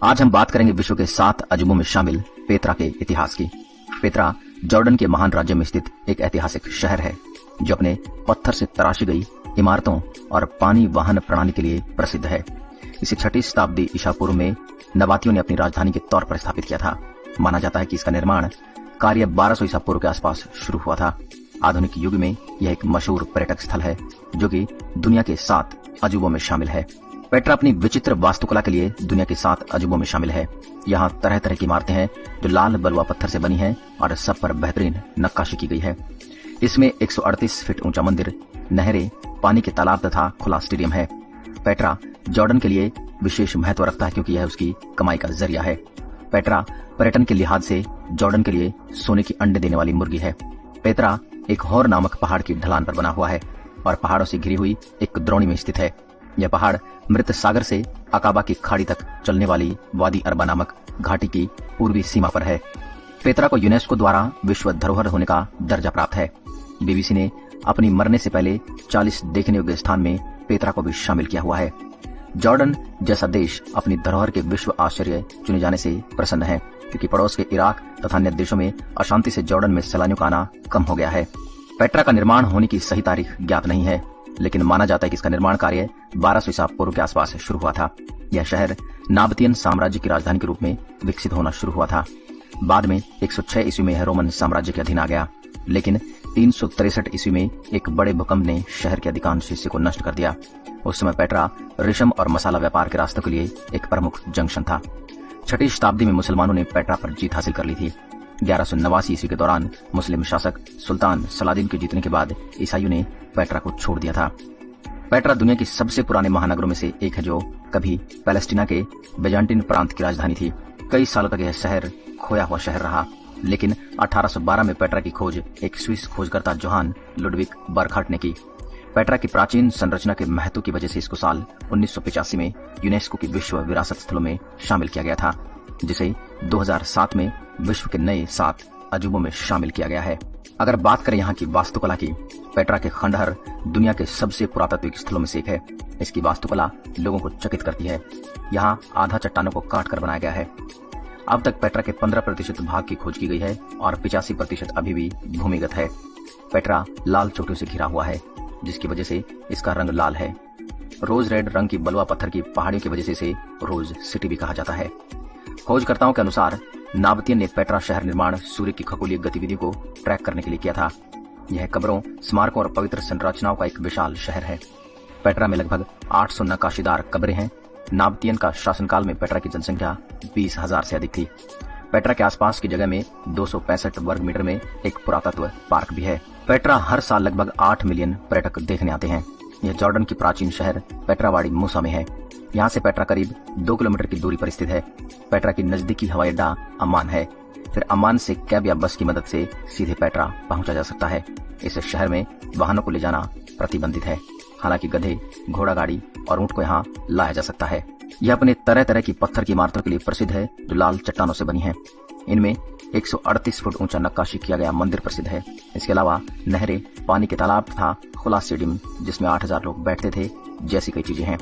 आज हम बात करेंगे विश्व के 7 अजूबों में शामिल पेत्रा के इतिहास की। पेत्रा जॉर्डन के महान राज्य में स्थित एक ऐतिहासिक शहर है जो अपने पत्थर से तराशी गई इमारतों और पानी वाहन प्रणाली के लिए प्रसिद्ध है। इसे 6वीं शताब्दी ईसा पूर्व में नबातियों ने अपनी राजधानी के तौर पर स्थापित किया था। माना जाता है कि इसका निर्माण कार्य 1200 ईसा पूर्व के आसपास शुरू हुआ था। आधुनिक युग में यह एक मशहूर पर्यटक स्थल है जो कि दुनिया के 7 अजूबों में शामिल है। पेट्रा अपनी विचित्र वास्तुकला के लिए दुनिया के 7 अजूबों में शामिल है। यहाँ तरह तरह की इमारतें हैं जो लाल बलुआ पत्थर से बनी हैं और सब पर बेहतरीन नक्काशी की गई है। इसमें 138 फीट ऊंचा मंदिर, नहरें, पानी के तालाब तथा खुला स्टेडियम है। पेट्रा जॉर्डन के लिए विशेष महत्व रखता है क्योंकि यह उसकी कमाई का जरिया है। पेट्रा पर्यटन के लिहाज से जॉर्डन के लिए सोने की अंडे देने वाली मुर्गी है। पेत्रा एक हौर नामक पहाड़ की ढलान पर बना हुआ है और पहाड़ों से घिरी हुई एक द्रोणी में स्थित है। यह पहाड़ मृत सागर से अकाबा की खाड़ी तक चलने वाली वादी अरबा नामक घाटी की पूर्वी सीमा पर है। पेत्रा को यूनेस्को द्वारा विश्व धरोहर होने का दर्जा प्राप्त है। बीबीसी ने अपनी मरने से पहले 40 देखने योग्य स्थान में पेत्रा को भी शामिल किया हुआ है। जॉर्डन जैसा देश अपनी धरोहर के विश्व आश्चर्य चुने जाने से प्रसन्न है क्योंकि पड़ोस के इराक तथा अन्य देशों में अशांति से जॉर्डन में सैलानियों का आना कम हो गया है। पेट्रा का निर्माण होने की सही तारीख ज्ञात नहीं है, लेकिन माना जाता है कि इसका निर्माण कार्य 1200 ईसा पूर्व के आसपास शुरू हुआ था। यह शहर नाबतियन साम्राज्य की राजधानी के रूप में विकसित होना शुरू हुआ था। बाद में 106 ईस्वी में यह रोमन साम्राज्य के अधीन आ गया, लेकिन 363 ईस्वी में एक बड़े भूकंप ने शहर के अधिकांश हिस्से को नष्ट कर दिया। उस समय पेट्रा रेशम और मसाला व्यापार के रास्तों के लिए एक प्रमुख जंक्शन था। 6वीं शताब्दी में मुसलमानों ने पेट्रा पर जीत हासिल कर ली थी। 1189 ईस्वी के दौरान मुस्लिम शासक सुल्तान सलादीन के जीतने के बाद ईसाइयों ने पेट्रा को छोड़ दिया था। पेट्रा दुनिया की सबसे पुराने महानगरों में से एक है जो कभी पैलेस्टीना के बेजांटिन प्रांत की राजधानी थी। कई सालों तक यह शहर खोया हुआ शहर रहा, लेकिन 1812 में पेट्रा की खोज एक स्विस खोजकर्ता जोहान लुडविग बर्खाट ने की। पेट्रा की प्राचीन संरचना के महत्व की वजह से इसको साल 1985 में यूनेस्को की विश्व विरासत स्थलों में शामिल किया गया था, जिसे 2007 में विश्व के नए 7 अजूबों में शामिल किया गया है। अगर बात करें यहाँ की वास्तुकला की, पेट्रा के खंडहर दुनिया के सबसे पुरातात्विक स्थलों में से एक है। इसकी वास्तुकला लोगों को चकित करती है। यहाँ आधा चट्टानों को काट कर बनाया गया है। अब तक पेट्रा के 15% भाग की खोज की गई है और 85% अभी भी भूमिगत है। पेट्रा लाल चोटियों से घिरा हुआ है, जिसकी वजह से इसका रंग लाल है। रोज रेड रंग की बलुआ पत्थर की पहाड़ियों की वजह से इसे रोज सिटी भी कहा जाता है। खोजकर्ताओं के अनुसार नाबतियन ने पेट्रा शहर निर्माण सूर्य की खगोलीय गतिविधियों को ट्रैक करने के लिए किया था। यह कब्रों, स्मारकों और पवित्र संरचनाओं का एक विशाल शहर है। पेट्रा में लगभग 800 नक्काशीदार कब्रें हैं। नाबतियन का शासनकाल में पेट्रा की जनसंख्या 20,000 से अधिक थी। पेट्रा के आसपास की जगह में 265 वर्ग मीटर में एक पुरातत्व पार्क भी है। पेट्रा हर साल लगभग 8 मिलियन पर्यटक देखने आते हैं। यह जॉर्डन की प्राचीन शहर पेट्रावाड़ी मूसा में है। यहाँ से पेट्रा करीब 2 किलोमीटर की दूरी पर स्थित है। पेट्रा की नजदीकी हवाई अड्डा अम्मान है। फिर अम्मान से कैब या बस की मदद से सीधे पेट्रा पहुंचा जा सकता है। इस शहर में वाहनों को ले जाना प्रतिबंधित है, हालांकि गधे, घोड़ा गाड़ी और ऊंट को यहाँ लाया जा सकता है। यह अपने तरह तरह की पत्थर की इमारतों के लिए प्रसिद्ध है जो लाल चट्टानों से बनी है। इनमें 138 फुट ऊंचा नक्काशी किया गया मंदिर प्रसिद्ध है। इसके अलावा नहरें, पानी के तालाब तथा खुला स्टेडियम जिसमें 8000 लोग बैठते थे जैसी कई चीजें हैं।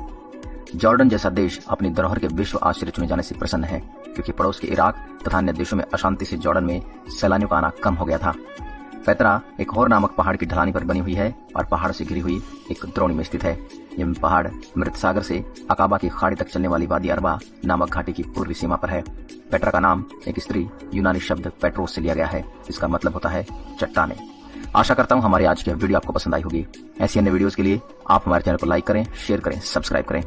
जॉर्डन जैसा देश अपनी धरोहर के विश्व आश्चर्य चुने जाने से प्रसन्न है क्योंकि पड़ोस के इराक तथा अन्य देशों में अशांति से जॉर्डन में सैलानियों का आना कम हो गया था। पेत्रा एक हौर नामक पहाड़ की ढलानी पर बनी हुई है और पहाड़ से घिरी हुई एक द्रोणी में स्थित है। यह पहाड़ मृत सागर से अकाबा की खाड़ी तक चलने वाली वादी अरबा नामक घाटी की पूर्वी सीमा पर है। पेट्रा का नाम एक स्त्री यूनानी शब्द पेट्रोस से लिया गया है, इसका मतलब होता है चट्टाने। आशा करता हूँ हमारी आज की वीडियो आपको पसंद आई होगी। ऐसी अन्य वीडियोस के लिए आप हमारे चैनल को लाइक करें, शेयर करें, सब्सक्राइब करें।